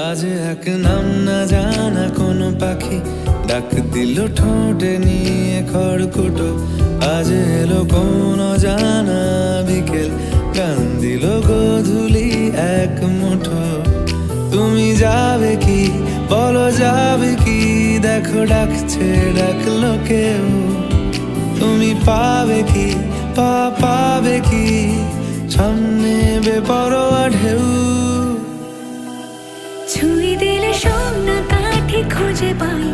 আজ এক নাম না জানা কোনো পাখি ডাক দিল ঠোঁটে নিয়ে খড়কুটো। আজ এলো কোন জানা বিকেল, গান দিল গোধূলি এক মুঠো। তুমি যাবে কি বলো, যাবে কি? দেখো ডাকছে, ডাকলো কেউ। তুমি পাবে কি পাবে কি? সামনে বেপরোয়া ঢেউ। ছুঁই দিলে সোনা কাঠি খুঁজে পাই।